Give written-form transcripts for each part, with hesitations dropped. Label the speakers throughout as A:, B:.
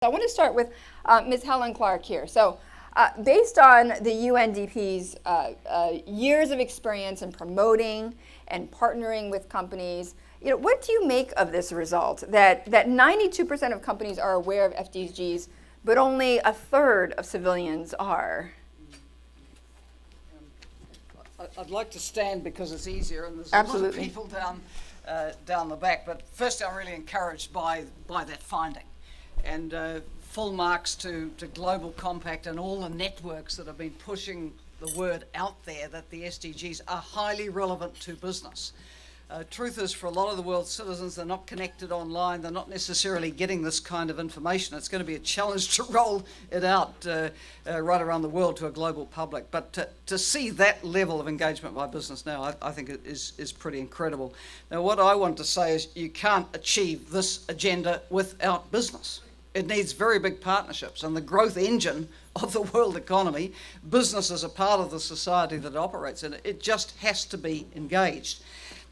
A: I want to start with Ms. Helen Clark here. So based on the UNDP's years of experience in promoting and partnering with companies, what do you make of this result that 92% of companies are aware of SDGs, but only a third of civilians are?
B: I'd like to stand because it's easier and there's
A: Absolutely.
B: a lot of people down the back. But firstly, I'm really encouraged by that finding. And full marks to Global Compact and all the networks that have been pushing the word out there that the SDGs are highly relevant to business. Truth is, for a lot of the world's citizens, they're not connected online, they're not necessarily getting this kind of information. It's going to be a challenge to roll it out right around the world to a global public. But to see that level of engagement by business now, I think it is pretty incredible. Now, what I want to say is you can't achieve this agenda without business. It needs very big partnerships, and the growth engine of the world economy, business is a part of the society that operates in it. It just has to be engaged.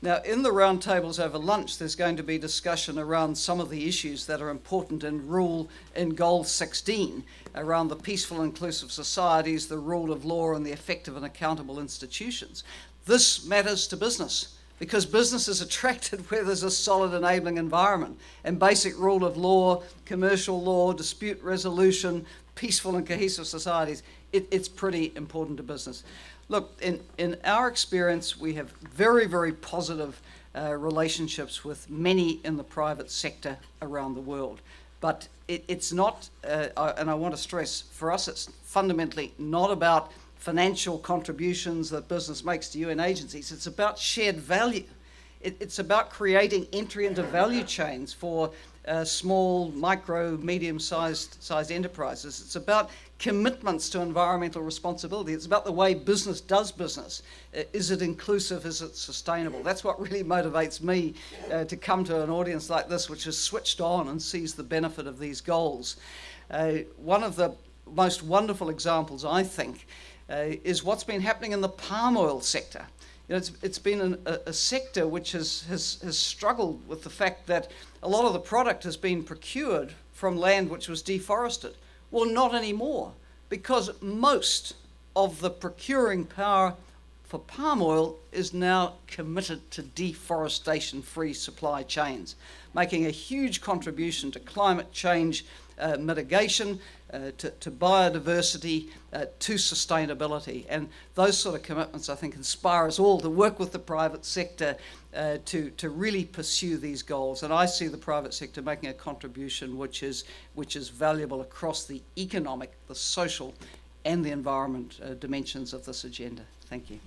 B: Now, in the roundtables over lunch, there's going to be discussion around some of the issues that are important in Goal 16, around the peaceful, inclusive societies, the rule of law, and the effective and accountable institutions. This matters to business, because business is attracted where there's a solid enabling environment and basic rule of law, commercial law, dispute resolution, peaceful and cohesive societies. It's pretty important to business. Look, in our experience, we have very, very positive relationships with many in the private sector around the world. But it's not, and I want to stress, for us it's fundamentally not about financial contributions that business makes to UN agencies. It's about shared value. It's about creating entry into value chains for small, micro, medium-sized enterprises. It's about commitments to environmental responsibility. It's about the way business does business. Is it inclusive? Is it sustainable? That's what really motivates me to come to an audience like this, which is switched on and sees the benefit of these goals. One of the most wonderful examples, I think, is what's been happening in the palm oil sector. It's been a sector which has struggled with the fact that a lot of the product has been procured from land which was deforested. Well, not anymore, because most of the procuring power for palm oil is now committed to deforestation-free supply chains, making a huge contribution to climate change mitigation, to biodiversity, to sustainability. And those sort of commitments, I think, inspire us all to work with the private sector to really pursue these goals. And I see the private sector making a contribution which is valuable across the economic, the social, and the environment dimensions of this agenda. Thank you.